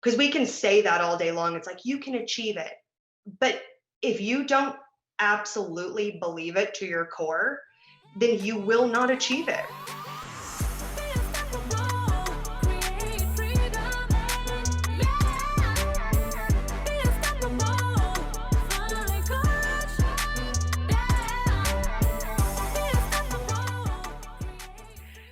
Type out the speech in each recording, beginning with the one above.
Because we can say that all day long. It's like, you can achieve it. But if you don't absolutely believe it to your core, then you will not achieve it.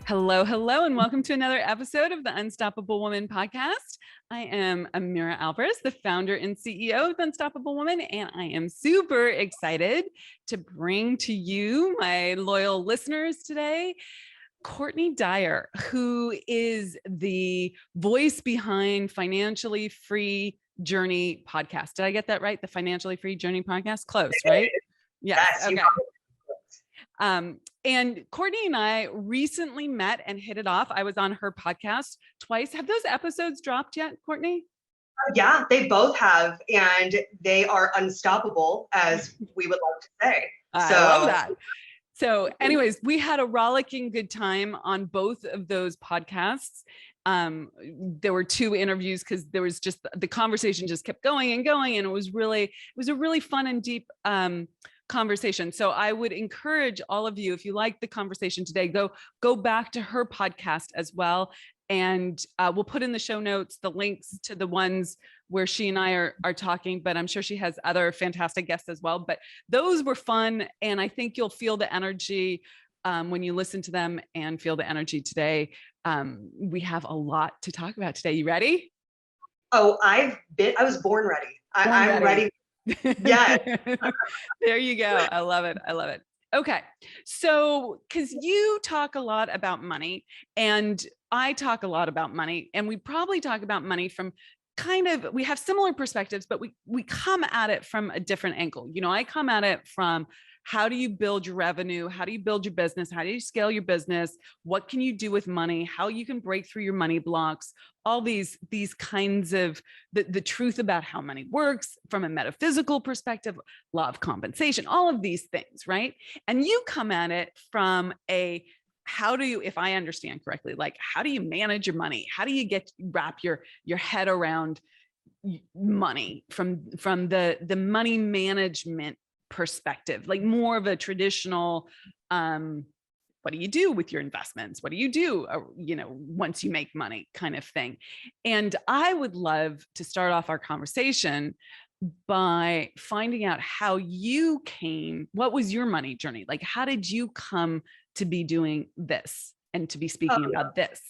Hello, hello, and welcome to another episode of the Unstoppable Woman podcast. I am Amira Alvarez, the founder and CEO of Unstoppable Woman, and I am super excited to bring to you, my loyal listeners today, Courtney Dyer, who is the voice behind Financially Free Journey podcast. Did I get that right? The Financially Free Journey podcast? Close, right? Yes. Okay. And Courtney and I recently met and hit it off. I was on her podcast twice. Have those episodes dropped yet, Courtney? Yeah, they both have, and they are unstoppable, as we would like to say. I love that. So anyways, we had a rollicking good time on both of those podcasts. There were two interviews because there was just the conversation just kept going and going. And it was a really fun and deep conversation. So I would encourage all of you, if you like the conversation today, go back to her podcast as well. And we'll put in the show notes the links to the ones where she and I are talking, but I'm sure she has other fantastic guests as well. But those were fun. And I think you'll feel the energy when you listen to them and feel the energy today. We have a lot to talk about today. You ready? Oh, I was born ready. I'm ready. Yeah. There you go. I love it. I love it. Okay. So, because you talk a lot about money and I talk a lot about money, and we probably talk about money from we have similar perspectives, but we come at it from a different angle. You know, I come at it from how do you build your revenue? How do you build your business? How do you scale your business? What can you do with money? How you can break through your money blocks? All these kinds of the truth about how money works from a metaphysical perspective, law of compensation, all of these things, right? And you come at it from how do you, if I understand correctly, like how do you manage your money? How do you wrap your head around money from the money management perspective, like more of a traditional, what do you do with your investments? What do you do, once you make money kind of thing? And I would love to start off our conversation by finding out how you what was your money journey? Like, how did you come to be doing this and to be speaking about this?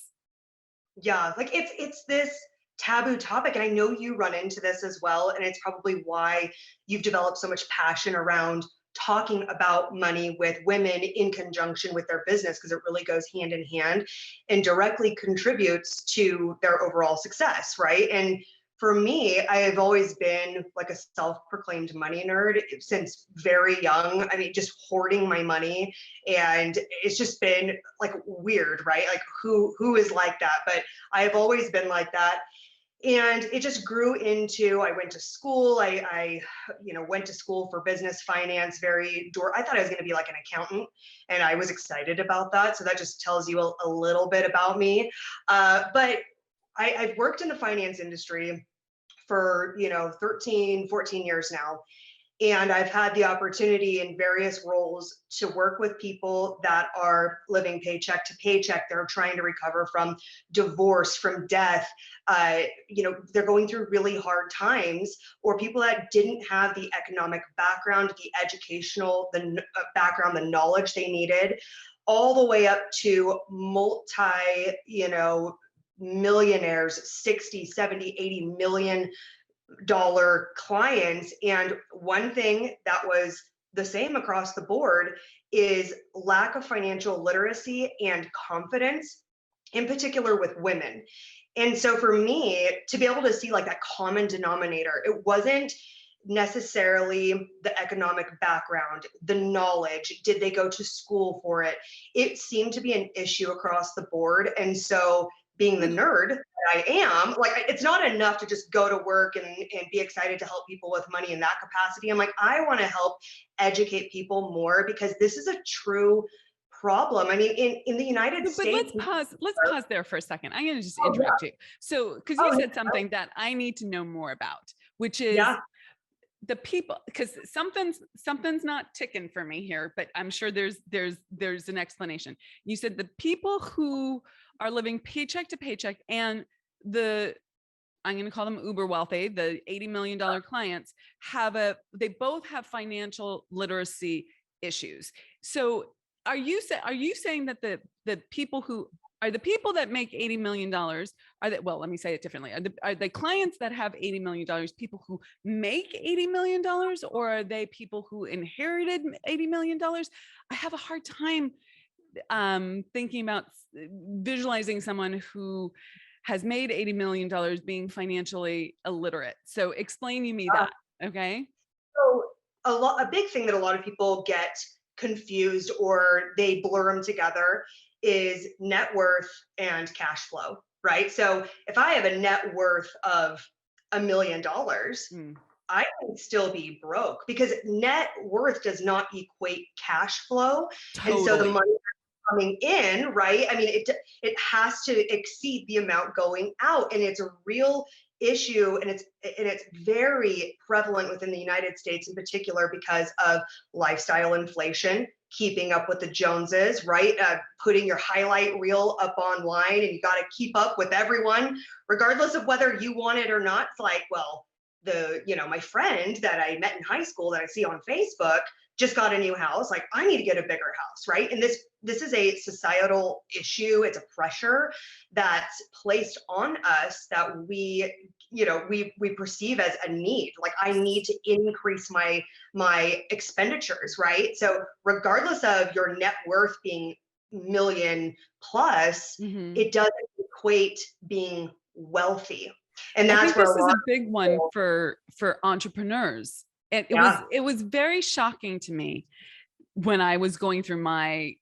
Yeah, like it's this taboo topic, and I know you run into this as well, and it's probably why you've developed so much passion around talking about money with women in conjunction with their business, because it really goes hand in hand and directly contributes to their overall success, right? And for me, I have always been like a self-proclaimed money nerd since very young. I mean, just hoarding my money, and it's just been like weird, right? Like who is like that? But I've always been like that. And it just grew into, I went to school. I went to school for business finance. I thought I was going to be like an accountant, and I was excited about that. So that just tells you a little bit about me. But I've worked in the finance industry for 13, 14 years now. And I've had the opportunity in various roles to work with people that are living paycheck to paycheck. They're trying to recover from divorce, from death. They're going through really hard times, or people that didn't have the economic background, the educational, background, the knowledge they needed, all the way up to millionaires, 60, 70, 80 million dollar clients. And one thing that was the same across the board is lack of financial literacy and confidence, in particular with women. And so for me to be able to see like that common denominator, it wasn't necessarily the economic background, the knowledge, did they go to school for it? It seemed to be an issue across the board. And so being the nerd that I am, like, it's not enough to just go to work and be excited to help people with money in that capacity. I'm like, I want to help educate people more, because this is a true problem. I mean, in the United But States. let's pause there for a second. I'm going to just Oh yeah. interrupt you. So, because you Oh said something that I need to know more about, which is yeah. the people, because something's not ticking for me here, but I'm sure there's an explanation. You said the people who are living paycheck to paycheck and I'm going to call them uber wealthy, the $80 million clients they both have financial literacy issues. So are you saying that the people who are the people that make $80 million are that, well, let me say it differently. Are the clients that have $80 million people who make $80 million, or are they people who inherited $80 million? I have a hard time thinking about visualizing someone who has made $80 million being financially illiterate. So explain to me that, okay? So a big thing that a lot of people get confused or they blur them together is net worth and cash flow, right? So if I have a net worth of $1 million, I can still be broke because net worth does not equate cash flow. And so the Totally. money coming in, right? I mean, it has to exceed the amount going out, and it's a real issue, and it's very prevalent within the United States in particular because of lifestyle inflation, keeping up with the Joneses, right? Putting your highlight reel up online, and you got to keep up with everyone, regardless of whether you want it or not. It's like, well, my friend that I met in high school that I see on Facebook just got a new house. Like, I need to get a bigger house, right? And this is a societal issue. It's a pressure that's placed on us that we perceive as a need. Like, I need to increase my expenditures, right? So regardless of your net worth being million plus, it doesn't equate being wealthy. And I that's think where this a is lot a of big one people, for entrepreneurs. And yeah, it was very shocking to me when I was going through my,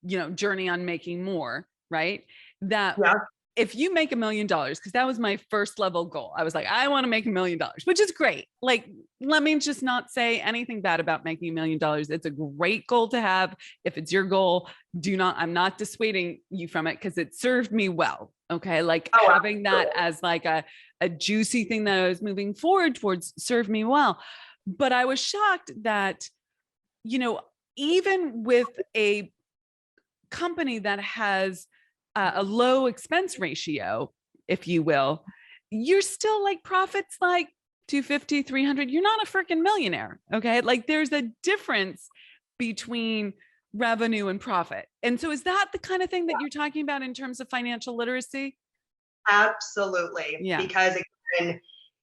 journey on making more, right? That yeah, if you make $1 million, because that was my first level goal. I was like, I want to make $1 million, which is great. Like, let me just not say anything bad about making $1 million. It's a great goal to have. If it's your goal, I'm not dissuading you from it because it served me well. Okay. Like having that as like a juicy thing that I was moving forward towards served me well. But I was shocked that, even with a company that has a low expense ratio, if you will, you're still like profits like 250, 300. You're not a freaking millionaire. Okay. Like there's a difference between revenue and profit. And so is that the kind of thing that you're talking about in terms of financial literacy? absolutely. Yeah. Because again,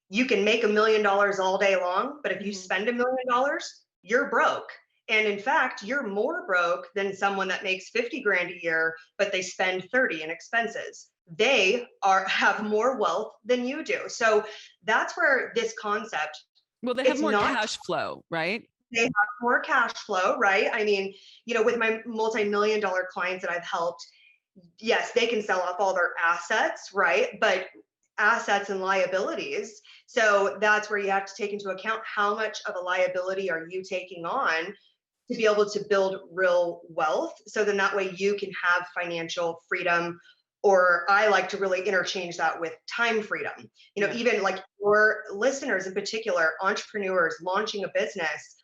you can make $1 million all day long, but if you Mhm. spend $1 million, you're broke. And in fact, you're more broke than someone that makes 50 grand a year, but they spend 30 in expenses. They have more wealth than you do. So that's where this concept, Well, they have it's more not, cash flow, right? they have more cash flow, right? I mean, with my multi-million dollar clients that I've helped, yes, they can sell off all their assets, right? But assets and liabilities. So that's where you have to take into account how much of a liability are you taking on to be able to build real wealth. So then that way you can have financial freedom, or I like to really interchange that with time freedom. Yeah. Even like your listeners in particular, entrepreneurs launching a business,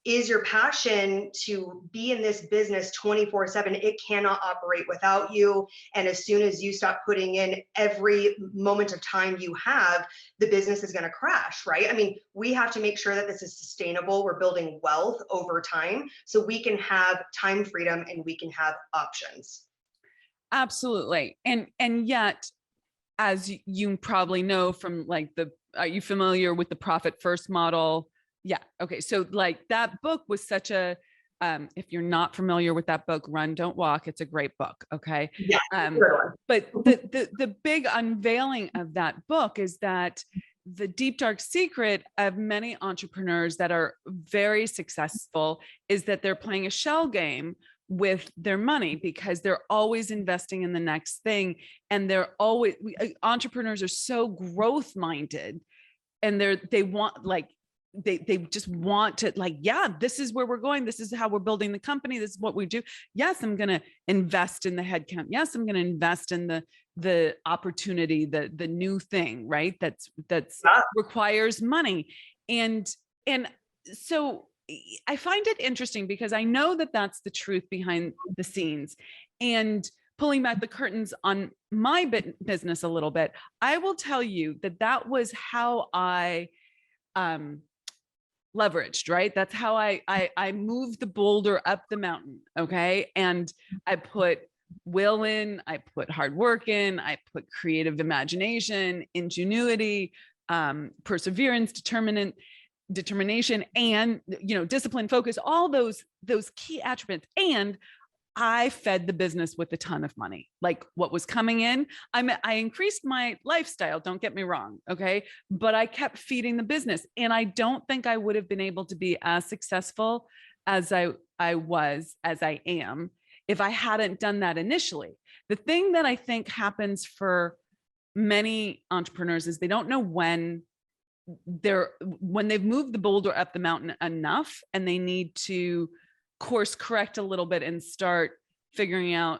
is your passion to be in this business 24/7. It cannot operate without you. And as soon as you stop putting in every moment of time you have, the business is going to crash, right? I mean, we have to make sure that this is sustainable. We're building wealth over time so we can have time freedom and we can have options. Absolutely. And yet, as you probably know from like are you familiar with the profit first model? Yeah. Okay. So like that book was such a, if you're not familiar with that book, Run, Don't Walk, it's a great book. Okay. Yeah. But the big unveiling of that book is that the deep, dark secret of many entrepreneurs that are very successful is that they're playing a shell game with their money because they're always investing in the next thing. And entrepreneurs are so growth minded, and they want like they just want to like, yeah, this is where we're going. This is how we're building the company. This is what we do. Yes, I'm going to invest in the headcount. Yes, I'm going to invest in the opportunity, the new thing, right? That's Yeah. requires money. And so I find it interesting because I know that that's the truth behind the scenes. And pulling back the curtains on my business a little bit, I will tell you that that was how I leveraged, right? That's how I moved the boulder up the mountain. Okay. And I put will in, I put hard work in, I put creative imagination, ingenuity, perseverance, determination, and, you know, discipline, focus, all those key attributes. And I fed the business with a ton of money. Like what was coming in, I increased my lifestyle, don't get me wrong, okay? But I kept feeding the business. And I don't think I would have been able to be as successful as I am, if I hadn't done that initially. The thing that I think happens for many entrepreneurs is they don't know when they've moved the boulder up the mountain enough and they need to course correct a little bit and start figuring out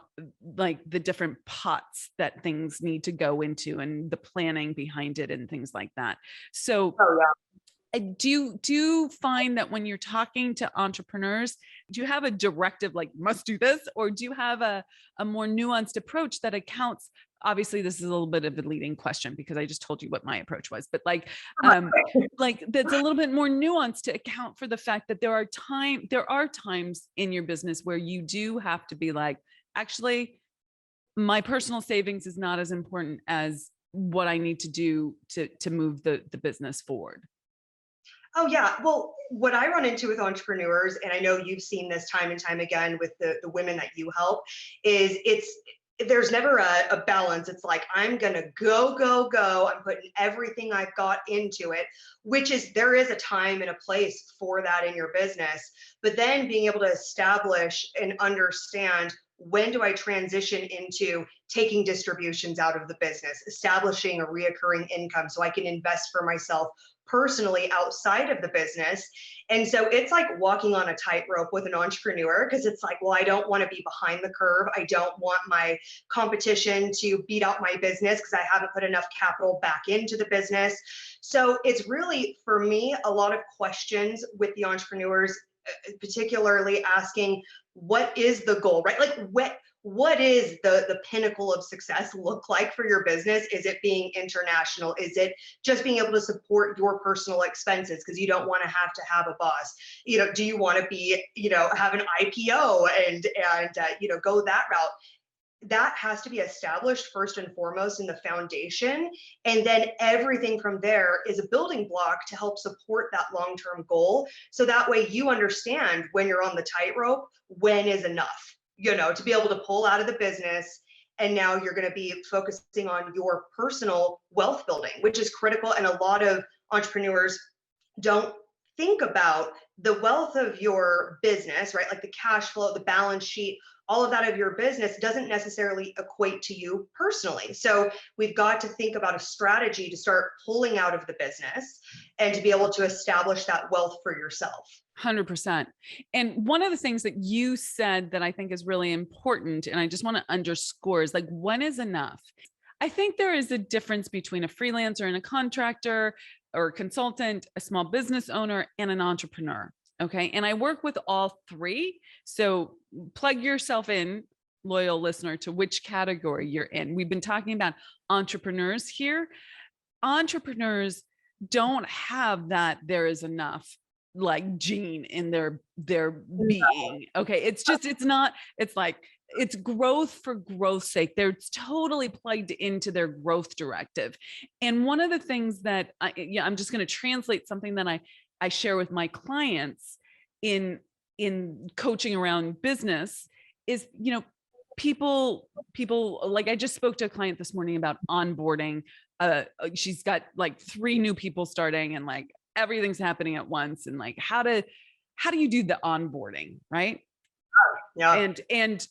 like the different pots that things need to go into and the planning behind it and things like that. So do you find that when you're talking to entrepreneurs, do you have a directive like must do this, or do you have a more nuanced approach that accounts? Obviously, this is a little bit of a leading question because I just told you what my approach was, but like that's a little bit more nuanced to account for the fact that there are times in your business where you do have to be like, actually, my personal savings is not as important as what I need to do to move the business forward. Oh yeah. Well, what I run into with entrepreneurs, and I know you've seen this time and time again with the women that you help, is there's never a balance. It's like, I'm going to go, go, go. I'm putting everything I've got into it, which is, there is a time and a place for that in your business. But then being able to establish and understand, when do I transition into taking distributions out of the business, establishing a reoccurring income so I can invest for myself personally outside of the business. And so it's like walking on a tightrope with an entrepreneur, because it's like, well, I don't want to be behind the curve. I don't want my competition to beat out my business because I haven't put enough capital back into the business. So it's really, for me, a lot of questions with the entrepreneurs, particularly asking, what is the goal, right? Like what is the pinnacle of success look like for your business? Is it being international? Is it just being able to support your personal expenses because you don't want to have a boss? You know, do you want to be, you know, have an IPO and you know, go that route? That has to be established first and foremost in the foundation. And then everything from there is a building block to help support that long-term goal. So that way you understand when you're on the tightrope, when is enough, you know, to be able to pull out of the business. And now you're going to be focusing on your personal wealth building, which is critical. And a lot of entrepreneurs don't think about the wealth of your business, right? Like the cash flow, the balance sheet, all of that of your business doesn't necessarily equate to you personally. So we've got to think about a strategy to start pulling out of the business and to be able to establish that wealth for yourself. 100%. And one of the things that you said that I think is really important, and I just want to underscore, is like, when is enough? I think there is a difference between a freelancer and a contractor or a consultant, a small business owner, and an entrepreneur. Okay. And I work with all three. So plug yourself in, loyal listener, to which category you're in. We've been talking about entrepreneurs here. Entrepreneurs don't have that there is enough like gene in their being. Okay. It's like, it's growth for growth's sake. They're totally plugged into their growth directive. And one of the things that I'm just going to translate something that I share with my clients in coaching around business is, you know, people like, I just spoke to a client this morning about onboarding. She's got like 3 new people starting and like everything's happening at once. And like, how do you do the onboarding? Right. Yeah. And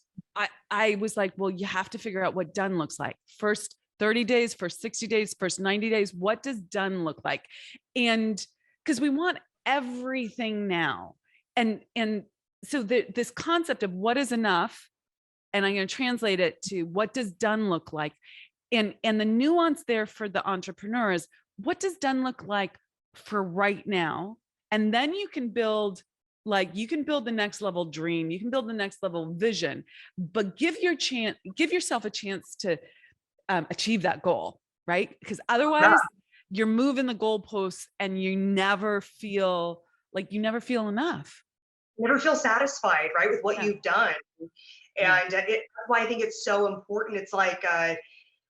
I was like, well, you have to figure out what done looks like. First 30 days, first 60 days, first 90 days. What does done look like? And because we want everything now. And so this concept of what is enough, and I'm going to translate it to what does done look like. And the nuance there for the entrepreneur is, what does done look like for right now? And then you can build, like, you can build the next level dream, you can build the next level vision, but give yourself a chance to achieve that goal, right? Because otherwise you're moving the goalposts and you never feel enough. Never feel satisfied, right, with what you've done. And that's why I think it's so important. It's like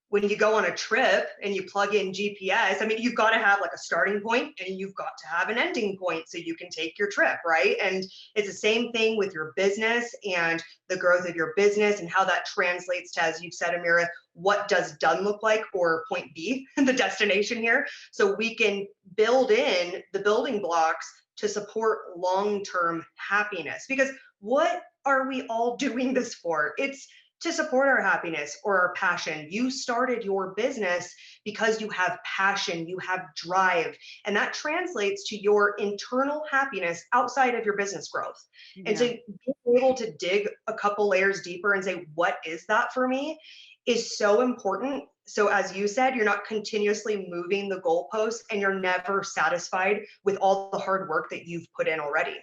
when you go on a trip and you plug in GPS, I mean, you've got to have like a starting point and you've got to have an ending point so you can take your trip, right? And it's the same thing with your business and the growth of your business and how that translates to, as you've said, Amira, what does done look like, or point B, the destination here, so we can build in the building blocks to support long-term happiness. Because what are we all doing this for? It's to support our happiness or our passion. You started your business because you have passion, you have drive, and that translates to your internal happiness outside of your business growth. And so being able to dig a couple layers deeper and say, what is that for me, is so important. So as you said, you're not continuously moving the goalposts and you're never satisfied with all the hard work that you've put in already.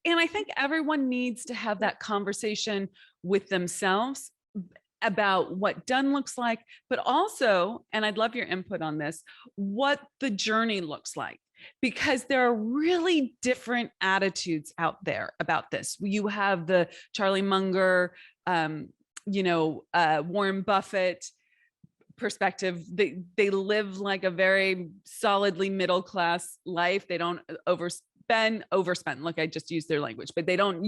And I think everyone needs to have that conversation with themselves about what done looks like, but also, and I'd love your input on this, what the journey looks like, because there are really different attitudes out there about this. You have the Charlie Munger, Warren Buffett perspective. They live like a very solidly middle class life. They don't overspend. Look, I just used their language, but they don't,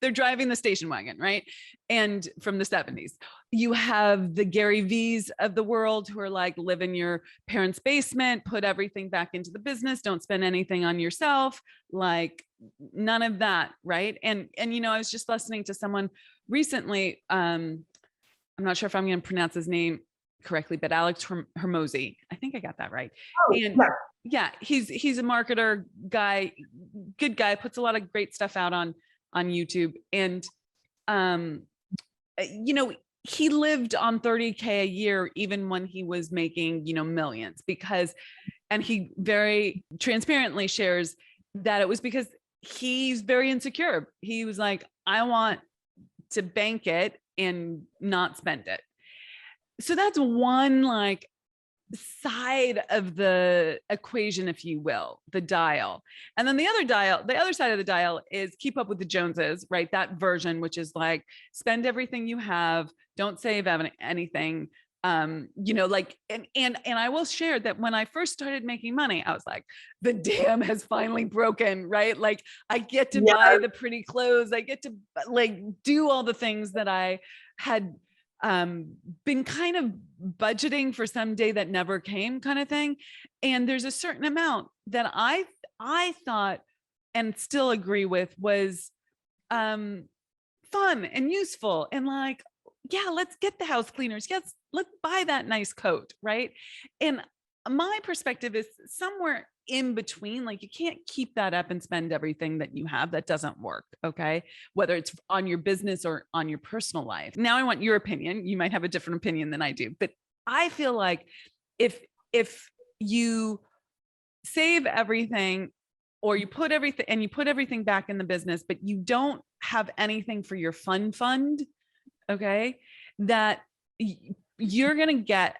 they're driving the station wagon, right? And from the 70s, you have the Gary V's of the world who are like, live in your parents' basement, put everything back into the business, don't spend anything on yourself, like none of that, right? And I was just listening to someone recently, I'm not sure if I'm going to pronounce his name correctly, but Alex Hermosi, I think I got that right. Yeah, he's a marketer guy, good guy, puts a lot of great stuff out on YouTube. And he lived on $30K a year even when he was making millions, and he very transparently shares that it was because he's very insecure. He was like, I want to bank it and not spend it. So that's one like side of the equation, if you will, the dial. And then the other side of the dial is keep up with the Joneses, right? That version, which is like spend everything you have, don't save anything. And I will share that when I first started making money, I was like, the dam has finally broken, right? Like I get to buy the pretty clothes, I get to like do all the things that I had been kind of budgeting for someday that never came, kind of thing. And there's a certain amount that I thought and still agree with was fun and useful, and like, yeah, let's get the house cleaners, yes, let's buy that nice coat, right? And my perspective is somewhere in between. Like you can't keep that up and spend everything that you have. That doesn't work. Okay. Whether it's on your business or on your personal life. Now I want your opinion. You might have a different opinion than I do, but I feel like if you save everything or you put everything back in the business, but you don't have anything for your fun fund, okay, that you're going to get,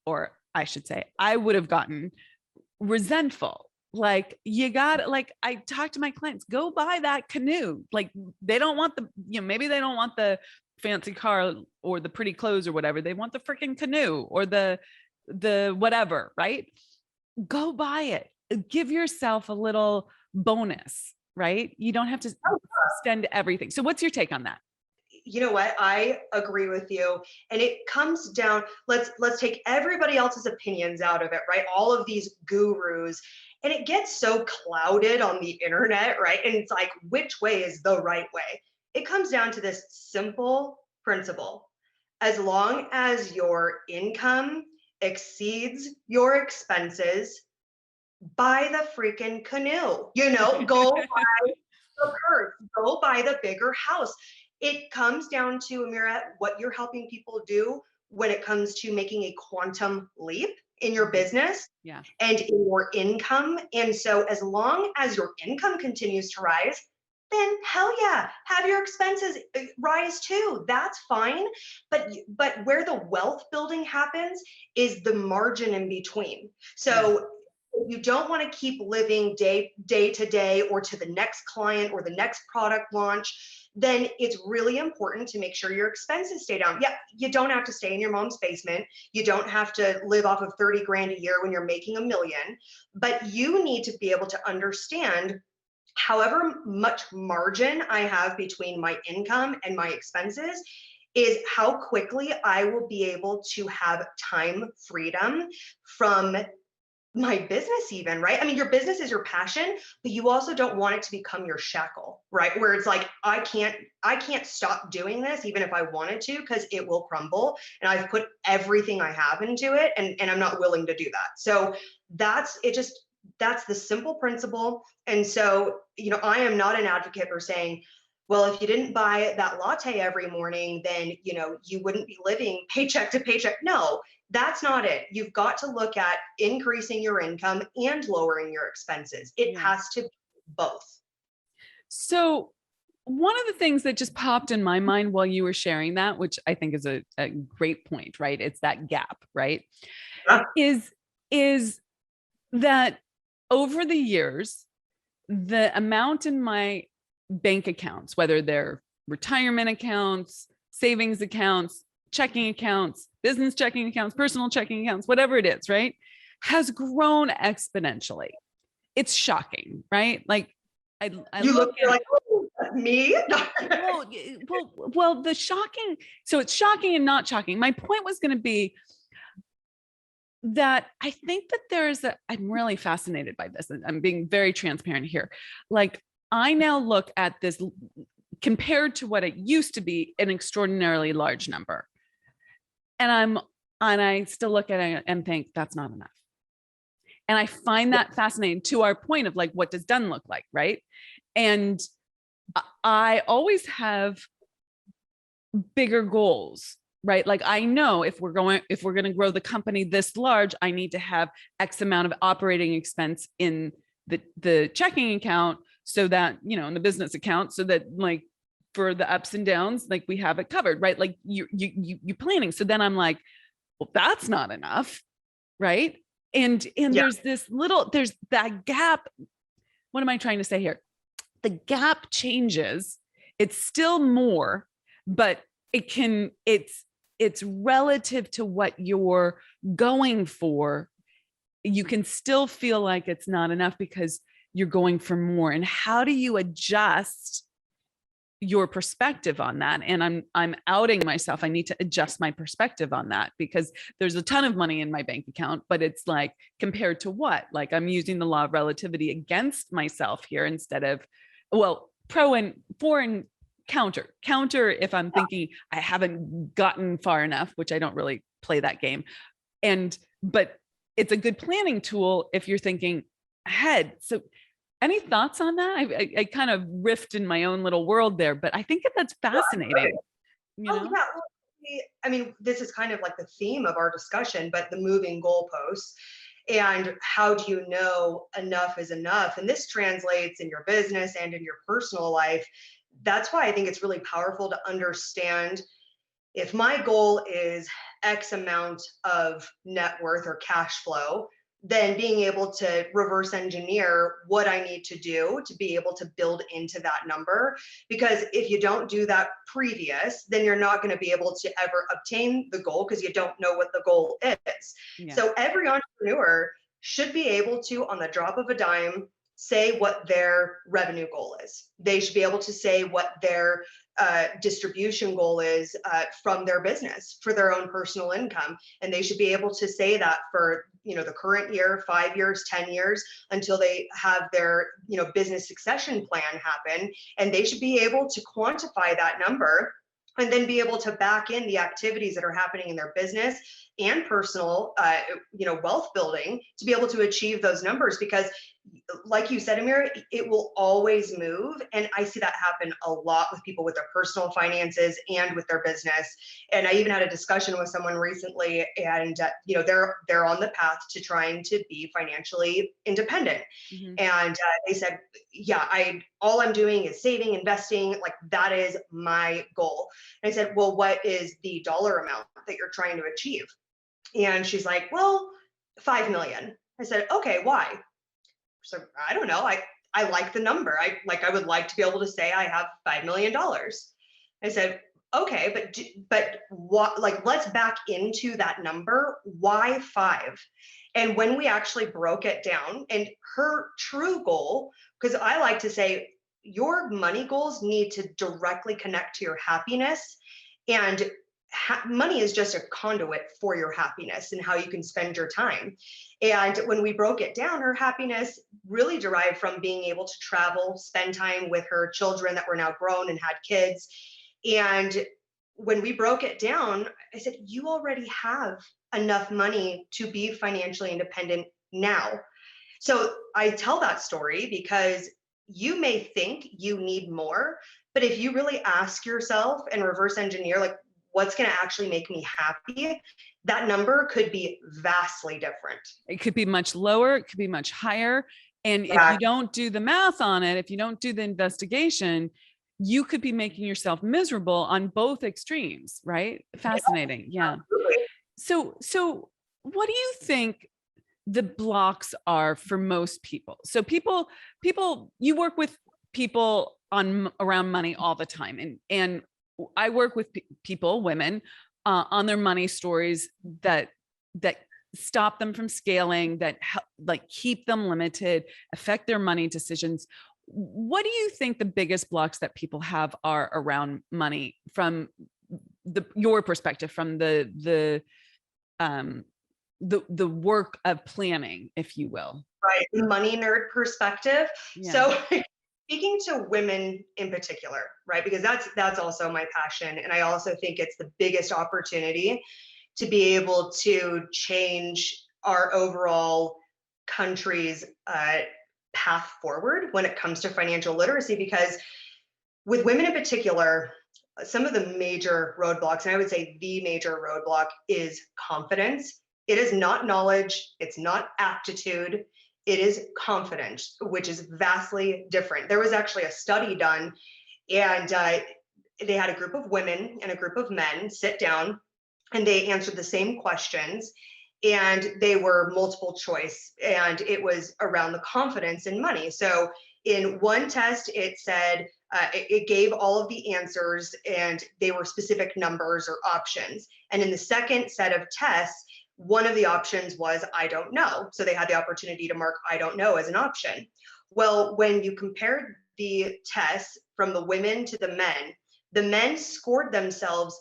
or I should say, I would have gotten resentful. Like I talk to my clients, go buy that canoe. Like they don't want maybe they don't want the fancy car or the pretty clothes or whatever. They want the freaking canoe or the whatever, right? Go buy it. Give yourself a little bonus, right? You don't have to spend everything. So what's your take on that? You know what? I agree with you. And it comes down, let's take everybody else's opinions out of it, right? All of these gurus. And it gets so clouded on the internet, right? And it's like, which way is the right way? It comes down to this simple principle. As long as your income exceeds your expenses, buy the freaking canoe, go buy the purse, go buy the bigger house. It comes down to, Amira, what you're helping people do when it comes to making a quantum leap in your business Yeah. and in your income. And so as long as your income continues to rise, then hell yeah, have your expenses rise too. That's fine. But where the wealth building happens is the margin in between. Yeah. So you don't want to keep living day to day or to the next client or the next product launch, then it's really important to make sure your expenses stay down. Yeah, you don't have to stay in your mom's basement. You don't have to live off of 30 grand a year when you're making $1 million, but you need to be able to understand however much margin I have between my income and my expenses is how quickly I will be able to have time freedom from my business even, right? I mean, your business is your passion, but you also don't want it to become your shackle, right? Where it's like, I can't stop doing this even if I wanted to, because it will crumble. And I've put everything I have into it, and I'm not willing to do that. So that's it, just that's the simple principle. And so, I am not an advocate for saying, well, if you didn't buy that latte every morning, then you wouldn't be living paycheck to paycheck. No, that's not it. You've got to look at increasing your income and lowering your expenses. It Yeah. has to be both. So one of the things that just popped in my mind while you were sharing that, which I think is a great point, right? It's that gap, right? Yeah. Is that over the years, the amount in my bank accounts, whether they're retirement accounts, savings accounts, checking accounts, business checking accounts, personal checking accounts, whatever it is, right, has grown exponentially. It's shocking, right? Like I You look look, you're at like, oh, me? well, the shocking. So it's shocking and not shocking. My point was going to be that I think that I'm really fascinated by this, and I'm being very transparent here. Like, I now look at this compared to what it used to be, an extraordinarily large number. And I still look at it and think that's not enough. And I find that fascinating, to our point of like, what does done look like, right? And I always have bigger goals, right? Like, I know if we're going to grow the company this large, I need to have X amount of operating expense in the checking account, so that, in the business account, so that, like, for the ups and downs, like, we have it covered, right? Like, you planning. So then I'm like, well, that's not enough, right? And Yeah. there's that gap. What am I trying to say here? The gap changes. It's still more, but it's relative to what you're going for. You can still feel like it's not enough because you're going for more. And how do you adjust your perspective on that? And I'm outing myself. I need to adjust my perspective on that, because there's a ton of money in my bank account, but it's like, compared to what? Like, I'm using the law of relativity against myself here, instead of, well, pro and for and counter if I'm thinking I haven't gotten far enough, which I don't really play that game. But it's a good planning tool if you're thinking ahead. So any thoughts on that? I kind of riffed in my own little world there, but I think that's fascinating. Oh, yeah. Well, I mean, this is kind of like the theme of our discussion, but the moving goalposts. And how do you know enough is enough? And this translates in your business and in your personal life. That's why I think it's really powerful to understand, if my goal is X amount of net worth or cash flow, then being able to reverse engineer what I need to do to be able to build into that number. Because if you don't do that previous, then you're not going to be able to ever obtain the goal, because you don't know what the goal is. Yeah. So every entrepreneur should be able to, on the drop of a dime, say what their revenue goal is. They should be able to say what their distribution goal is from their business for their own personal income. And they should be able to say that for the current year, 5 years, 10 years, until they have their business succession plan happen. And they should be able to quantify that number and then be able to back in the activities that are happening in their business and personal, wealth building to be able to achieve those numbers. Because like you said, Amira, it will always move. And I see that happen a lot with people with their personal finances and with their business. And I even had a discussion with someone recently, and they're on the path to trying to be financially independent. Mhm. And they said, yeah, all I'm doing is saving, investing, like that is my goal. And I said, well, what is the dollar amount that you're trying to achieve? And she's like, well, 5 million. I said, okay, why? So I don't know. I like the number. I would like to be able to say I have $5 million. I said, okay, but what, like, let's back into that number. Why five? And when we actually broke it down, and her true goal, because I like to say your money goals need to directly connect to your happiness, and money is just a conduit for your happiness and how you can spend your time. And when we broke it down, her happiness really derived from being able to travel, spend time with her children that were now grown and had kids. And when we broke it down, I said, you already have enough money to be financially independent now. So I tell that story because you may think you need more, but if you really ask yourself and reverse engineer, like, what's going to actually make me happy, that number could be vastly different. It could be much lower, it could be much higher. And if you don't do the math on it, if you don't do the investigation, you could be making yourself miserable on both extremes, right? Fascinating. Yeah. So what do you think the blocks are for most people? So people, you work with people around money all the time. And I work with people, women, on their money stories that stop them from scaling, that like keep them limited, affect their money decisions. What do you think the biggest blocks that people have are around money from your perspective, from the work of planning, if you will? Right, money nerd perspective. Yeah. So speaking to women in particular, right? Because that's also my passion. And I also think it's the biggest opportunity to be able to change our overall country's path forward when it comes to financial literacy. Because with women in particular, some of the major roadblocks, and I would say the major roadblock, is confidence. It is not knowledge, it's not aptitude, it is confidence, which is vastly different. There was actually a study done, and they had a group of women and a group of men sit down, and they answered the same questions, and they were multiple choice, and it was around the confidence in money. So in one test, it said, it gave all of the answers, and they were specific numbers or options. And in the second set of tests, one of the options was I don't know. So they had the opportunity to mark I don't know as an option. Well, when you compared the tests from the women to the men scored themselves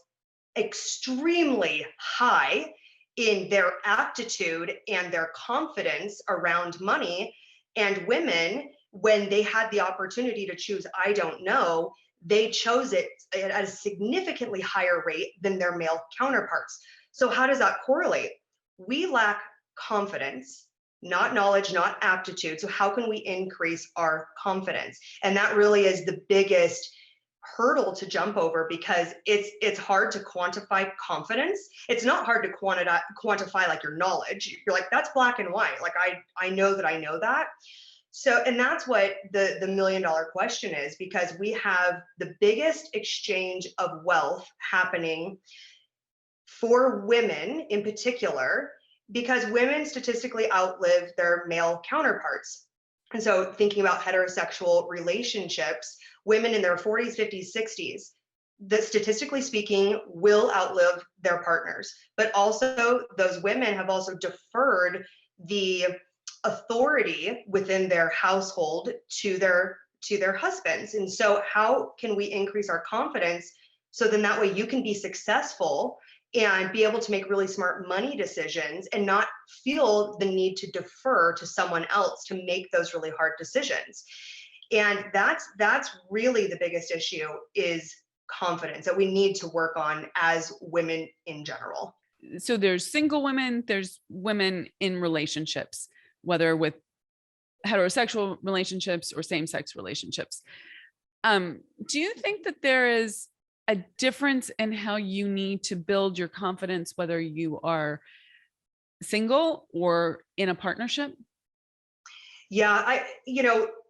extremely high in their aptitude and their confidence around money. And women, when they had the opportunity to choose I don't know, they chose it at a significantly higher rate than their male counterparts. So how does that correlate? We lack confidence, not knowledge, not aptitude. So how can we increase our confidence? And that really is the biggest hurdle to jump over, because it's hard to quantify confidence. It's not hard to quantify like your knowledge. You're like, that's black and white. Like I know that I know that. So, and that's what the $1 million question is, because we have the biggest exchange of wealth happening for women in particular, because women statistically outlive their male counterparts. And so thinking about heterosexual relationships, women in their 40s, 50s, 60s, that statistically speaking will outlive their partners. But also those women have also deferred the authority within their household to their husbands. And so how can we increase our confidence so then that way you can be successful and be able to make really smart money decisions and not feel the need to defer to someone else to make those really hard decisions? And that's really the biggest issue, is confidence, that we need to work on as women in general. so there's single women, there's women in relationships, whether with heterosexual relationships or same-sex relationships. Do you think that there is a difference in how you need to build your confidence, whether you are single or in a partnership? Yeah,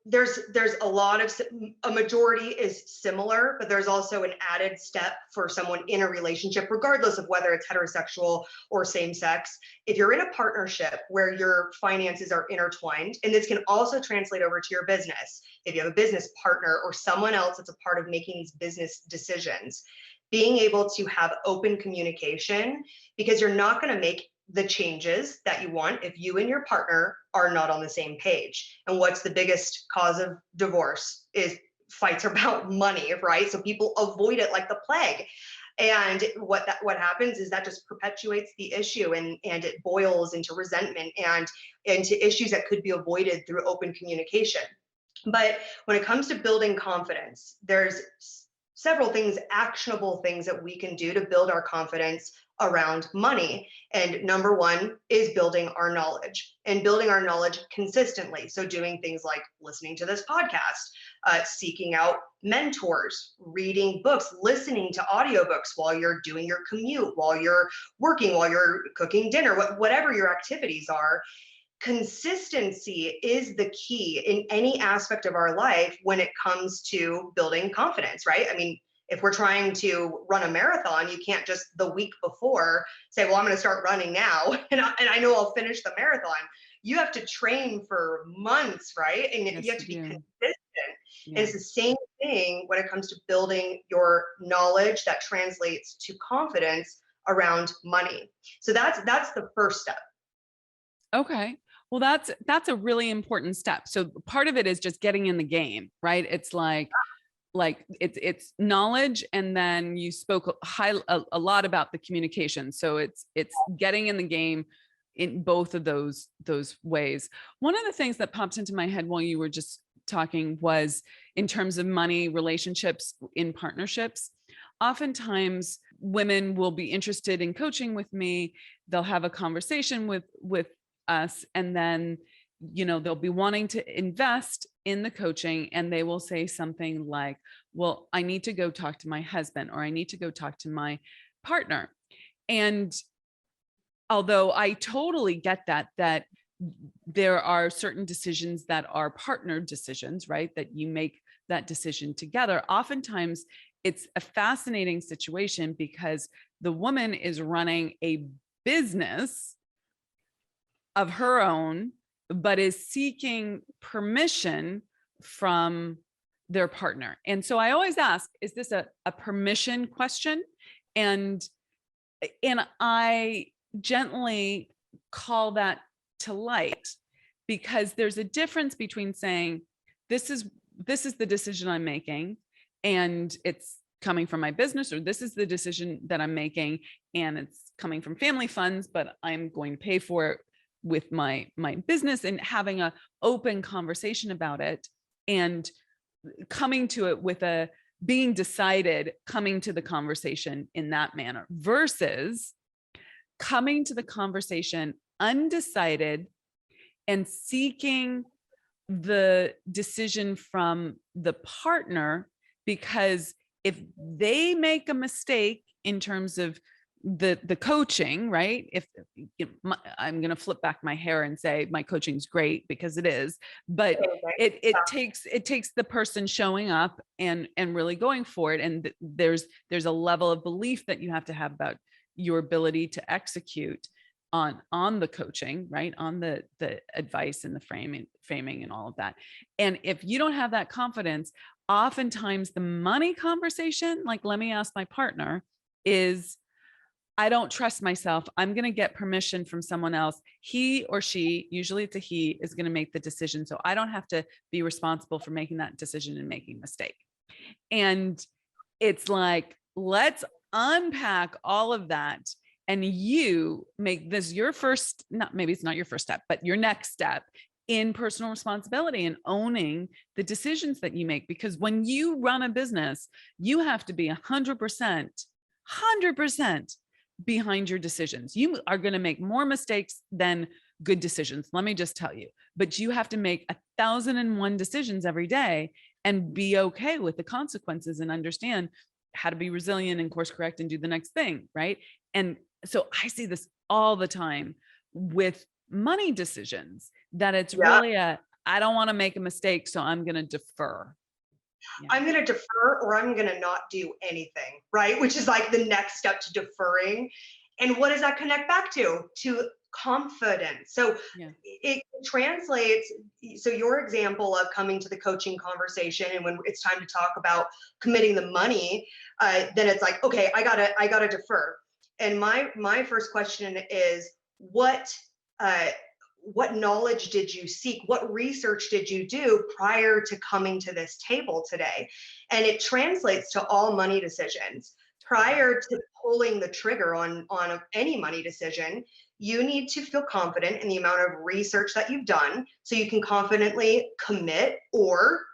there's a lot of, a majority is similar, but there's also an added step for someone in a relationship, regardless of whether it's heterosexual or same sex. If you're in a partnership where your finances are intertwined, and this can also translate over to your business, if you have a business partner or someone else that's a part of making these business decisions, being able to have open communication, because you're not going to make the changes that you want if you and your partner are not on the same page. And what's the biggest cause of divorce is fights about money, right? So people avoid it like the plague. And what happens is that just perpetuates the issue, and it boils into resentment and into issues that could be avoided through open communication. But when it comes to building confidence, there's several things, actionable things that we can do to build our confidence around money. And number one is building our knowledge, and building our knowledge consistently. So doing things like listening to this podcast, seeking out mentors, reading books, listening to audiobooks while you're doing your commute, while you're working, while you're cooking dinner, whatever your activities are. Consistency is the key in any aspect of our life when it comes to building confidence, right? I mean, if we're trying to run a marathon, you can't just the week before say, well, I'm going to start running now and I know I'll finish the marathon. You have to train for months, right? And Yes, you have to be consistent. Yeah. And it's the same thing when it comes to building your knowledge that translates to confidence around money. So that's the first step. Okay. Well, that's a really important step. So part of it is just getting in the game, right? It's like it's knowledge, and then you spoke a lot about the communication. So it's getting in the game in both of those ways. One of the things that popped into my head while you were just talking was in terms of money, relationships, in partnerships. Oftentimes women will be interested in coaching with me. They'll have a conversation with us, and then they'll be wanting to invest in the coaching, and they will say something like, well, I need to go talk to my husband, or I need to go talk to my partner. And although I totally get that there are certain decisions that are partner decisions, right? That you make that decision together. Oftentimes it's a fascinating situation because the woman is running a business of her own, but is seeking permission from their partner. And so I always ask, is this a permission question? And I gently call that to light, because there's a difference between saying, this is the decision I'm making, and it's coming from my business, or this is the decision that I'm making, and it's coming from family funds, but I'm going to pay for it with my business, and having an open conversation about it, and coming to it with being decided, coming to the conversation in that manner, versus coming to the conversation undecided and seeking the decision from the partner. Because if they make a mistake in terms of the coaching, right? If I'm going to flip back my hair and say my coaching is great, because it is, but it takes the person showing up and really going for it. And there's a level of belief that you have to have about your ability to execute on the coaching, right? On the advice and the framing and all of that. And if you don't have that confidence, oftentimes the money conversation, like, let me ask my partner, is, I don't trust myself. I'm going to get permission from someone else. He or she, usually it's a he, is going to make the decision. So I don't have to be responsible for making that decision and making a mistake. And it's like, let's unpack all of that. And you make this your first, maybe it's not your first step, but your next step in personal responsibility and owning the decisions that you make. Because when you run a business, you have to be 100% behind your decisions. You are going to make more mistakes than good decisions. Let me just tell you, but you have to make 1,001 decisions every day and be okay with the consequences and understand how to be resilient and course correct and do the next thing. Right. And so I see this all the time with money decisions, that it's Yeah. really I don't want to make a mistake, so I'm going to defer. Yeah. I'm going to defer or I'm going to not do anything, right? Which is like the next step to deferring. And what does that connect back to? To confidence. So Yeah. it translates. So your example of coming to the coaching conversation, and when it's time to talk about committing the money, then it's like, okay, I gotta defer. And my first question is, what uh, what knowledge did you seek? What research did you do prior to coming to this table today? And it translates to all money decisions. Prior to pulling the trigger on any money decision, you need to feel confident in the amount of research that you've done so you can confidently commit or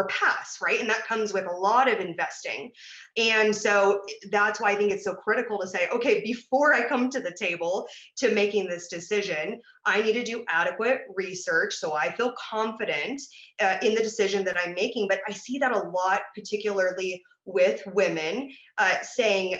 pass, right? And that comes with a lot of investing. And so that's why I think it's so critical to say, okay, before I come to the table to making this decision, I need to do adequate research so I feel confident in the decision that I'm making. But I see that a lot, particularly with women saying,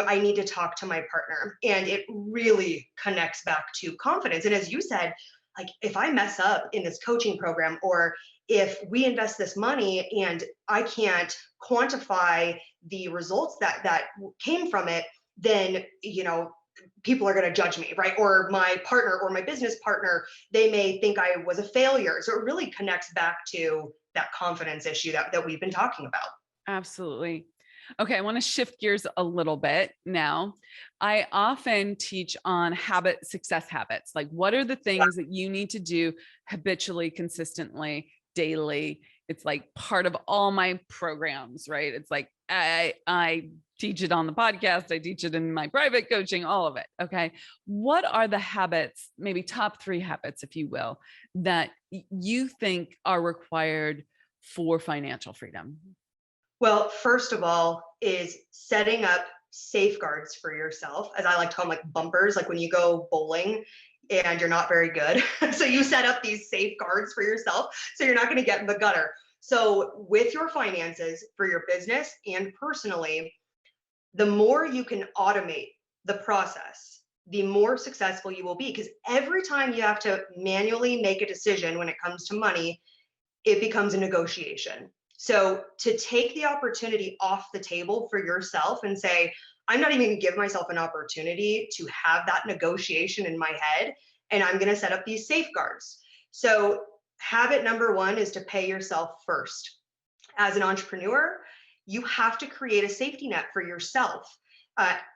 I need to talk to my partner. And it really connects back to confidence. And as you said, like if I mess up in this coaching program, or if we invest this money and I can't quantify the results that came from it, then, people are going to judge me, right? Or my partner or my business partner, they may think I was a failure. So it really connects back to that confidence issue that we've been talking about. Absolutely. Okay, I want to shift gears a little bit now. I often teach on success habits. Like, what are the things that you need to do habitually, consistently, daily? It's like part of all my programs, right? It's like I teach it on the podcast, I teach it in my private coaching, all of it. Okay. What are the habits, maybe top 3 habits, if you will, that you think are required for financial freedom? Well, first of all, is setting up safeguards for yourself, as I like to call them, like bumpers, like when you go bowling and you're not very good. So you set up these safeguards for yourself so you're not going to get in the gutter. So, with your finances for your business and personally, the more you can automate the process, the more successful you will be. Because every time you have to manually make a decision when it comes to money, it becomes a negotiation. So to take the opportunity off the table for yourself and say, I'm not even going to give myself an opportunity to have that negotiation in my head, and I'm going to set up these safeguards. So habit number 1 is to pay yourself first. As an entrepreneur, you have to create a safety net for yourself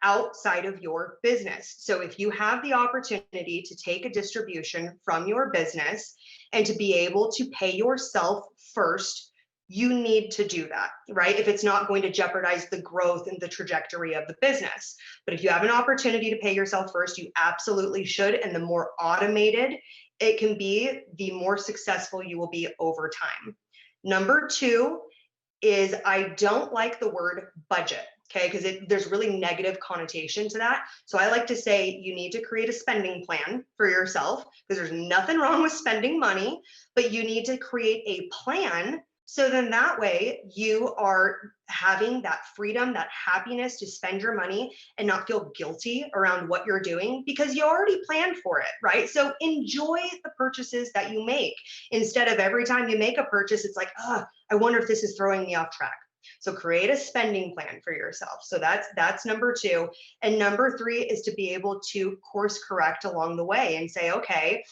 outside of your business. So if you have the opportunity to take a distribution from your business and to be able to pay yourself first, you need to do that, right? If it's not going to jeopardize the growth and the trajectory of the business. But if you have an opportunity to pay yourself first, you absolutely should. And the more automated it can be, the more successful you will be over time. Number 2 is, I don't like the word budget, okay? Because there's really negative connotation to that. So I like to say you need to create a spending plan for yourself, because there's nothing wrong with spending money, but you need to create a plan. So then that way you are having that freedom, that happiness to spend your money and not feel guilty around what you're doing, because you already planned for it, right? So enjoy the purchases that you make, instead of every time you make a purchase, it's like, I wonder if this is throwing me off track. So create a spending plan for yourself. So that's number 2. And number 3 is to be able to course correct along the way and say, okay,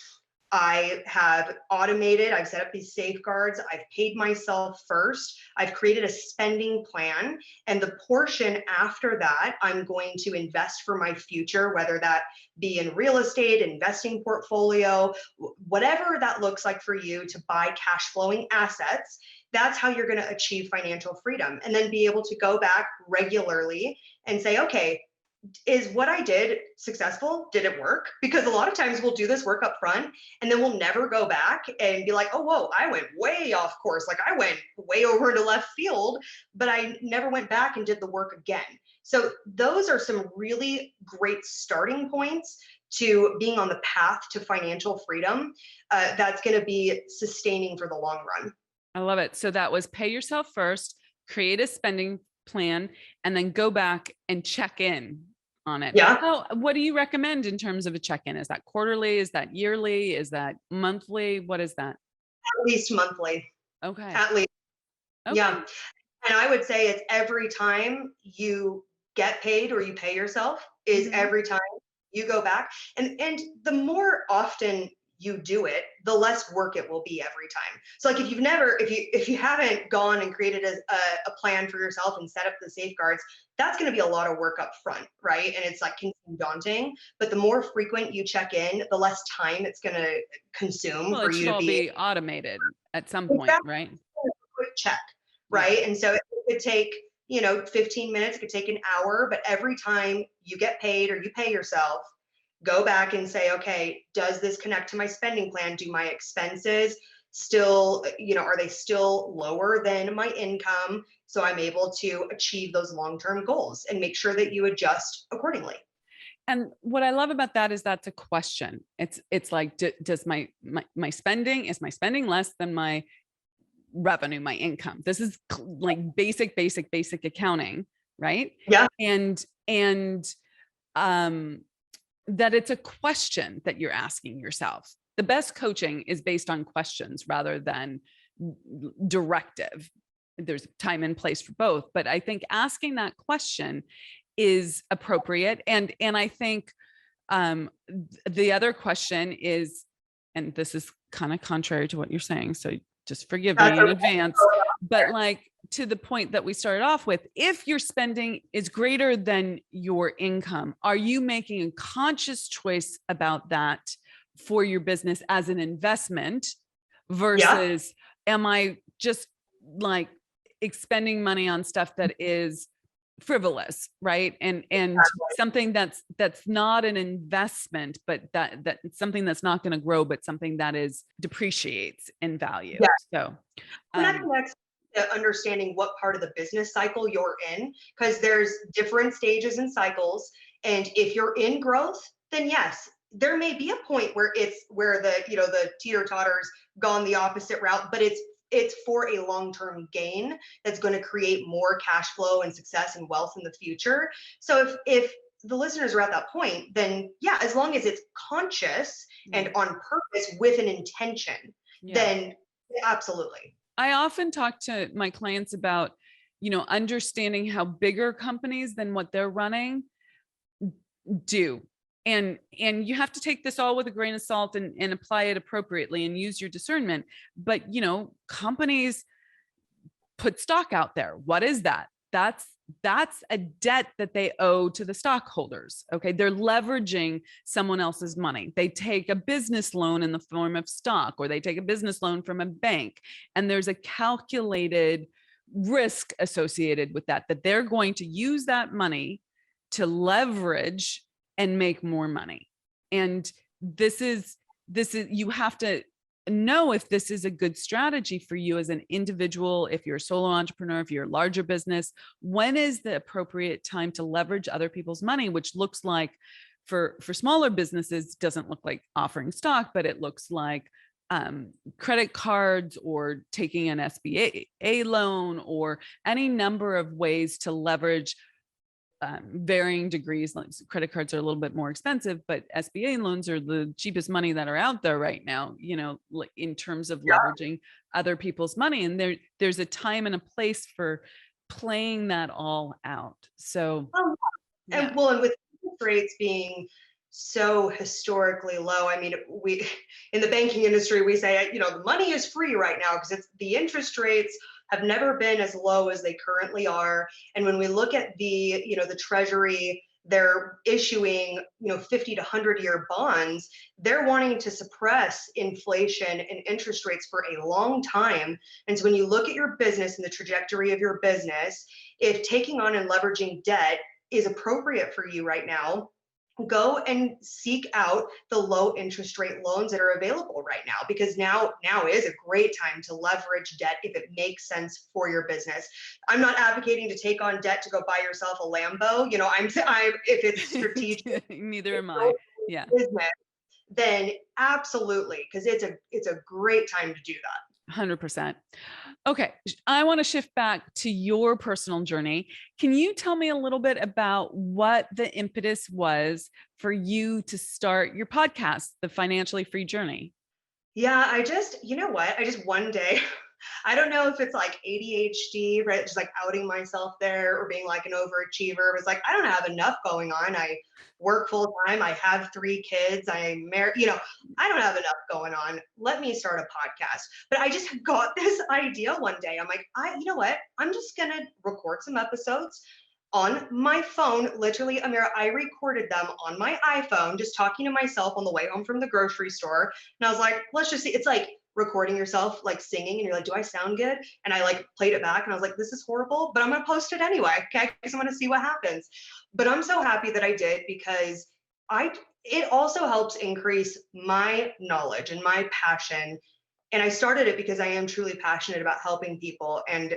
I have automated, I've set up these safeguards, I've paid myself first, I've created a spending plan, and the portion after that, I'm going to invest for my future, whether that be in real estate, investing portfolio, whatever that looks like for you to buy cash flowing assets. That's how you're going to achieve financial freedom, and then be able to go back regularly and say, okay, is what I did successful? Did it work? Because a lot of times we'll do this work up front and then we'll never go back and be like, oh, whoa, I went way off course. Like I went way over into left field, but I never went back and did the work again. So those are some really great starting points to being on the path to financial freedom. That's going to be sustaining for the long run. I love it. So that was pay yourself first, create a spending plan, and then go back and check in on it. Yeah. What do you recommend in terms of a check-in? Is that quarterly? Is that yearly? Is that monthly? What is that? At least monthly. Okay. At least. Okay. Yeah. And I would say it's every time you get paid or you pay yourself is every time you go back. And the more often you do it, the less work it will be every time. So like if you haven't gone and created a plan for yourself and set up the safeguards, that's going to be a lot of work up front, right? And it's like daunting, but the more frequent you check in, the less time it's going to consume for you to be automated at some point, right? Quick check, right? And so it could take, 15 minutes, it could take an hour, but every time you get paid or you pay yourself, go back and say, okay, does this connect to my spending plan? Do my expenses still, are they still lower than my income? So I'm able to achieve those long-term goals and make sure that you adjust accordingly. And what I love about that is that's a question. It's like, does my spending less than my revenue, my income? This is like basic accounting, right? Yeah. And that it's a question that you're asking yourself. The best coaching is based on questions rather than directive. There's time and place for both, but I think asking that question is appropriate. And I think the other question is, and this is kind of contrary to what you're saying, so just forgive me in advance, but like to the point that we started off with, if your spending is greater than your income, are you making a conscious choice about that for your business as an investment versus am I just like expending money on stuff that is frivolous, right? And something that's not an investment, but that something that's not going to grow, but something that is depreciates in value. So that connects to understanding what part of the business cycle you're in, because there's different stages and cycles. And if you're in growth, then yes, there may be a point where the teeter-totter's gone the opposite route, but it's for a long-term gain that's going to create more cash flow and success and wealth in the future. So if the listeners are at that point, then yeah, as long as it's conscious and on purpose with an intention, then absolutely. I often talk to my clients about, understanding how bigger companies than what they're running do. And you have to take this all with a grain of salt and apply it appropriately and use your discernment. But, companies put stock out there. What is that? That's a debt that they owe to the stockholders. Okay. They're leveraging someone else's money. They take a business loan in the form of stock, or they take a business loan from a bank. And there's a calculated risk associated with that they're going to use that money to leverage and make more money. And this is, you have to know if this is a good strategy for you as an individual, if you're a solo entrepreneur, if you're a larger business, when is the appropriate time to leverage other people's money, which looks like for smaller businesses, doesn't look like offering stock, but it looks like credit cards or taking an SBA loan or any number of ways to leverage varying degrees. Like credit cards are a little bit more expensive, but SBA loans are the cheapest money that are out there right now, in terms of leveraging other people's money. And there's a time and a place for playing that all out. So, and with interest rates being so historically low, I mean, we in the banking industry, we say, the money is free right now because the interest rates have never been as low as they currently are. And when we look at the Treasury, they're issuing, 50 to 100-year bonds. They're wanting to suppress inflation and interest rates for a long time. And so when you look at your business and the trajectory of your business, if taking on and leveraging debt is appropriate for you right now, go and seek out the low interest rate loans that are available right now, because now is a great time to leverage debt if it makes sense for your business. I'm not advocating to take on debt to go buy yourself a Lambo. I'm if it's strategic, Neither am I. Yeah. business, then absolutely, because it's a great time to do that. 100%. Okay. I want to shift back to your personal journey. Can you tell me a little bit about what the impetus was for you to start your podcast, The Financially Free Journey? Yeah, you know what? I just one day, I don't know if it's like ADHD, right? Just like outing myself there or being like an overachiever. It was like, I don't have enough going on. I work full time. I have 3 kids. I'm married, I don't have enough going on. Let me start a podcast. But I just got this idea one day. I'm like, you know what? I'm just going to record some episodes on my phone. Literally, Amira, I recorded them on my iPhone, just talking to myself on the way home from the grocery store. And I was like, let's just see. It's like recording yourself like singing and you're like, do I sound good? And I like played it back and I was like, this is horrible, but I'm going to post it anyway. Okay. Because I'm going to see what happens. But I'm so happy that I did, because it also helps increase my knowledge and my passion. And I started it because I am truly passionate about helping people. And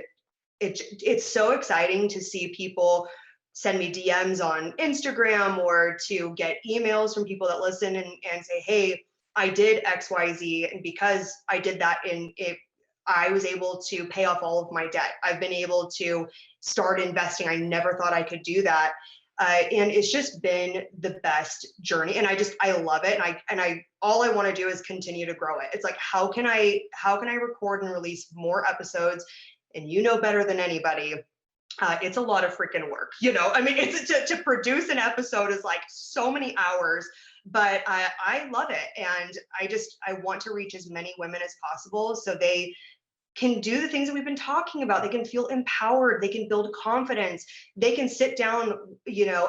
it's so exciting to see people send me DMs on Instagram or to get emails from people that listen and say, hey, I did XYZ. And because I did that I was able to pay off all of my debt. I've been able to start investing. I never thought I could do that. And it's just been the best journey. And I love it. All I want to do is continue to grow it. It's like, how can I record and release more episodes? And you know better than anybody, it's a lot of freaking work. I mean, it's to produce an episode is like so many hours, but I love it. And I want to reach as many women as possible so they can do the things that we've been talking about. They can feel empowered. They can build confidence. They can sit down,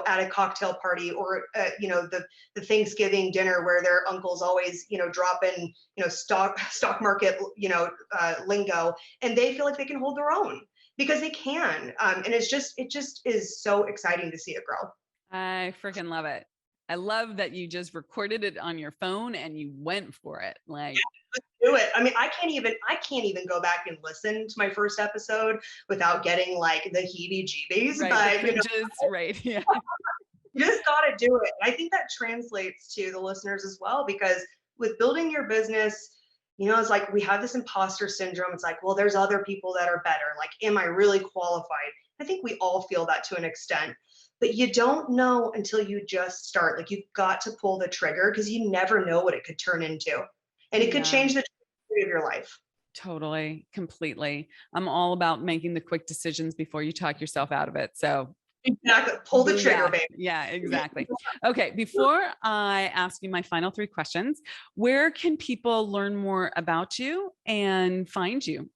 at a cocktail party or, the Thanksgiving dinner where their uncle's always, dropping, stock market, lingo, and they feel like they can hold their own because they can. And it just is so exciting to see it grow. I freaking love it. I love that you just recorded it on your phone and you went for it. Like, do it. I mean, I can't even go back and listen to my first episode without getting like the heebie-jeebies. Right, But right. Yeah. You just got to do it. And I think that translates to the listeners as well, because with building your business, it's like we have this imposter syndrome. It's like, well, there's other people that are better. Like, am I really qualified? I think we all feel that to an extent, but you don't know until you just start. Like, you've got to pull the trigger because you never know what it could turn into. And it could change the trajectory of your life. Totally, completely. I'm all about making the quick decisions before you talk yourself out of it. So exactly, pull the trigger, baby. Yeah, exactly. Okay, before I ask you my final 3 questions, where can people learn more about you and find you?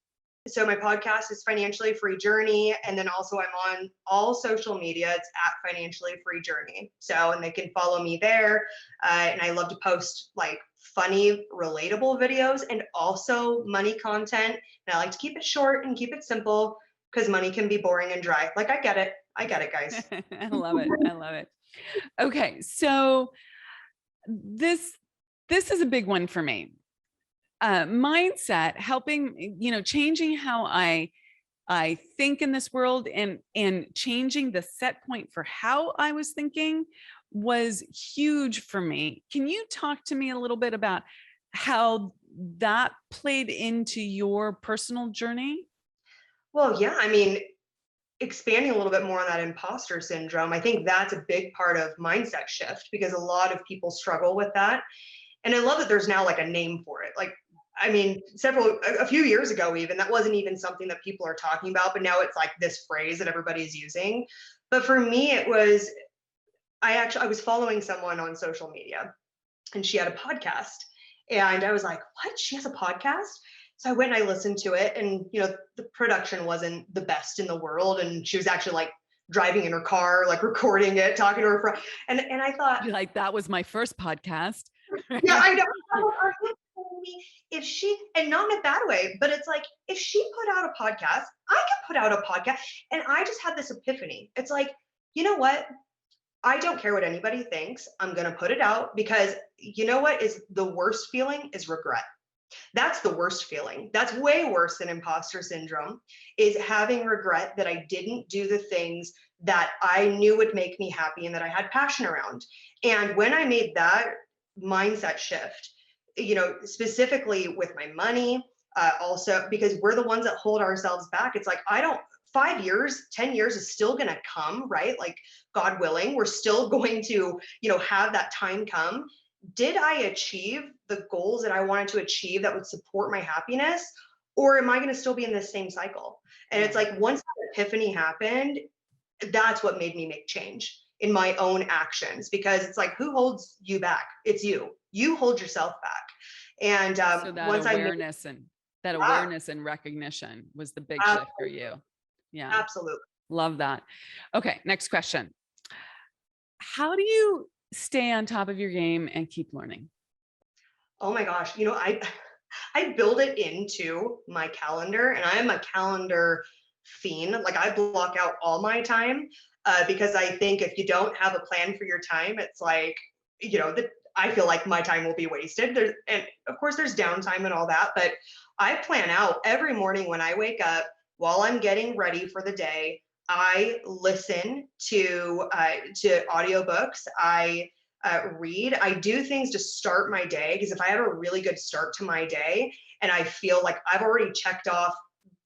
So my podcast is Financially Free Journey. And then also I'm on all social media. It's at Financially Free Journey. So, and they can follow me there. And I love to post like funny, relatable videos and also money content. And I like to keep it short and keep it simple because money can be boring and dry. Like, I get it, guys. I love it. I love it. Okay. So this is a big one for me. Mindset, helping, changing how I think in this world and changing the set point for how I was thinking was huge for me. Can you talk to me a little bit about how that played into your personal journey? Well, yeah, I mean, expanding a little bit more on that imposter syndrome, I think that's a big part of mindset shift because a lot of people struggle with that. And I love that there's now like a name for it. Like, I mean, a few years ago, even that wasn't even something that people are talking about, but now it's like this phrase that everybody's using. But for me, it was, I was following someone on social media and she had a podcast and I was like, what? She has a podcast? So I went and I listened to it and, the production wasn't the best in the world. And she was actually like driving in her car, like recording it, talking to her friend. And I thought, you're like, that was my first podcast. Yeah, I know. Are you telling me if she, and not in a bad way, but it's like, if she put out a podcast, I can put out a podcast. And I just had this epiphany. It's like, you know what? I don't care what anybody thinks. I'm going to put it out because you know what is the worst feeling is regret. That's the worst feeling. That's way worse than imposter syndrome, is having regret that I didn't do the things that I knew would make me happy and that I had passion around. And when I made that mindset shift, specifically with my money, also because we're the ones that hold ourselves back. It's like, I don't, 5 years, 10 years is still going to come, right? Like, God willing, we're still going to, have that time come. Did I achieve the goals that I wanted to achieve that would support my happiness? Or am I going to still be in this same cycle? And it's like, once that epiphany happened, that's what made me make change in my own actions, because it's like, who holds you back? It's you. You hold yourself back. And So that once awareness and that yeah, awareness and recognition was the big shift for you. Yeah. absolutely. Love that. Okay. Next question. How do you stay on top of your game and keep learning? Oh my gosh. I build it into my calendar, and I am a calendar fiend. Like, I block out all my time, because I think if you don't have a plan for your time, it's like, I feel like my time will be wasted. And of course there's downtime and all that, but I plan out every morning when I wake up, while I'm getting ready for the day. I listen to audiobooks. I read. I do things to start my day, because if I have a really good start to my day and I feel like I've already checked off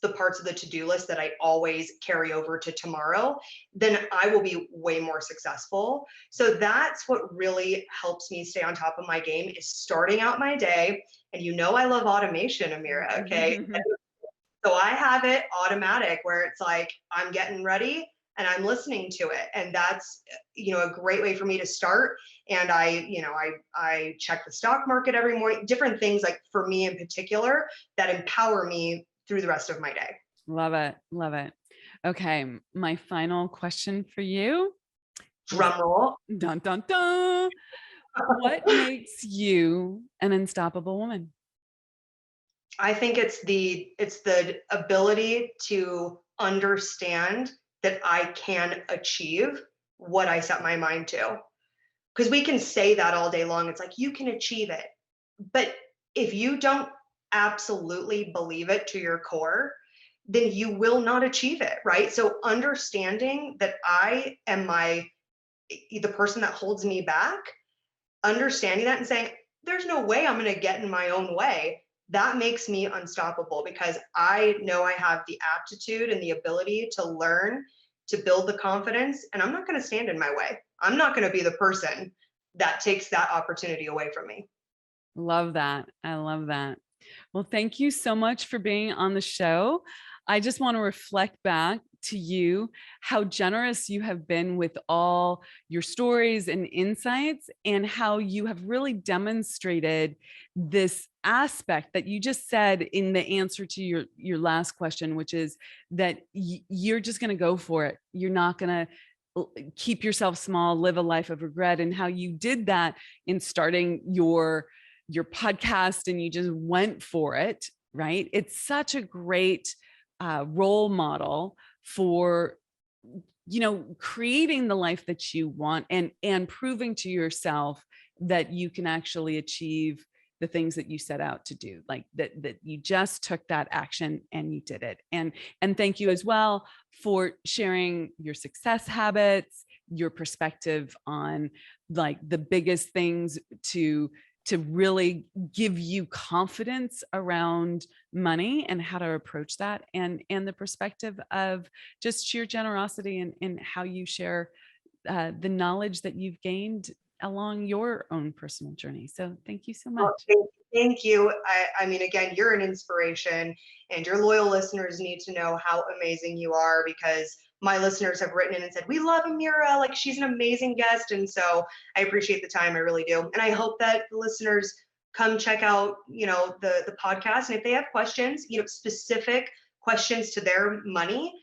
the parts of the to-do list that I always carry over to tomorrow, then I will be way more successful. So that's what really helps me stay on top of my game, is starting out my day. And I love automation, Amira, okay? So I have it automatic where it's like, I'm getting ready and I'm listening to it. And that's, a great way for me to start. And I check the stock market every morning, different things, like, for me in particular, that empower me through the rest of my day. Love it. Love it. Okay. My final question for you. Drum roll. Dun, dun, dun. What makes you an unstoppable woman? I think it's the ability to understand that I can achieve what I set my mind to. Because we can say that all day long. It's like, you can achieve it. But if you don't absolutely believe it to your core, then you will not achieve it, right? So understanding that I am the person that holds me back, understanding that and saying, there's no way I'm going to get in my own way. That makes me unstoppable, because I know I have the aptitude and the ability to learn, to build the confidence, and I'm not going to stand in my way. I'm not going to be the person that takes that opportunity away from me. Love that. I love that. Well, thank you so much for being on the show. I just want to reflect back to you how generous you have been with all your stories and insights, and how you have really demonstrated this aspect that you just said in the answer to your last question, which is that you're just going to go for it. You're not going to keep yourself small, live a life of regret, and how you did that in starting your podcast, and you just went for it, right? It's such a great role model for creating the life that you want, and proving to yourself that you can actually achieve the things that you set out to do, like that you just took that action and you did it. And thank you as well for sharing your success habits, your perspective on like the biggest things to really give you confidence around money and how to approach that, and the perspective of just sheer generosity and how you share the knowledge that you've gained along your own personal journey. So thank you so much. Well, thank you. I mean, again, you're an inspiration, and your loyal listeners need to know how amazing you are, because my listeners have written in and said, we love Amira, like, she's an amazing guest. And so I appreciate the time. I really do. And I hope that the listeners come check out, the podcast. And if they have questions, specific questions to their money,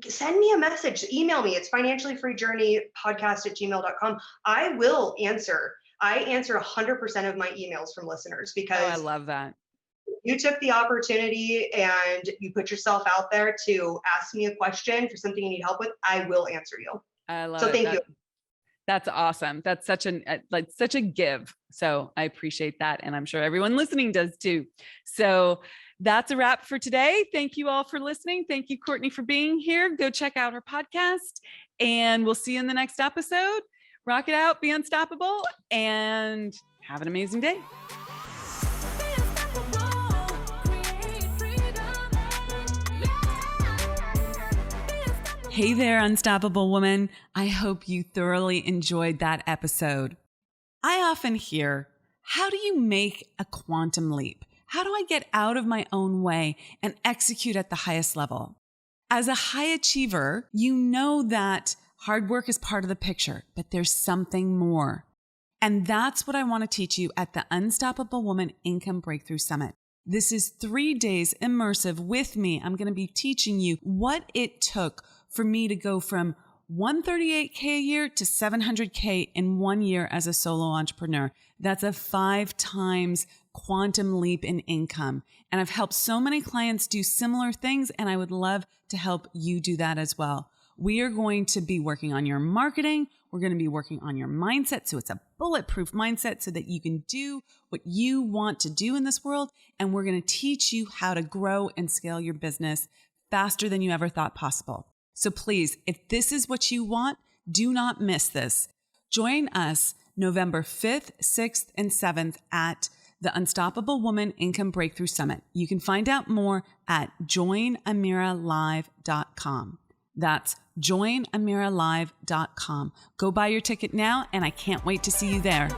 send me a message, email me. It's financiallyfreejourneypodcast@gmail.com. I will answer. I answer 100% of my emails from listeners, because I love that. You took the opportunity and you put yourself out there to ask me a question for something you need help with. I will answer you. I love So it. thank you. That's awesome. That's such such a give. So I appreciate that. And I'm sure everyone listening does too. So that's a wrap for today. Thank you all for listening. Thank you, Courtney, for being here. Go check out her podcast and we'll see you in the next episode. Rock it out, be unstoppable, and have an amazing day. Hey there, unstoppable woman. I hope you thoroughly enjoyed that episode. I often hear, how do you make a quantum leap? How do I get out of my own way and execute at the highest level? As a high achiever, you know that hard work is part of the picture, but there's something more. And that's what I want to teach you at the Unstoppable Woman Income Breakthrough Summit. This is 3 days immersive with me. I'm going to be teaching you what it took for me to go from $138K a year to $700K in 1 year as a solo entrepreneur. That's a 5 times quantum leap in income. And I've helped so many clients do similar things, and I would love to help you do that as well. We are going to be working on your marketing. We're going to be working on your mindset. So it's a bulletproof mindset so that you can do what you want to do in this world. And we're going to teach you how to grow and scale your business faster than you ever thought possible. So please, if this is what you want, do not miss this. Join us November 5th, 6th, and 7th at the Unstoppable Woman Income Breakthrough Summit. You can find out more at joinamiralive.com. That's joinamiralive.com. Go buy your ticket now, and I can't wait to see you there.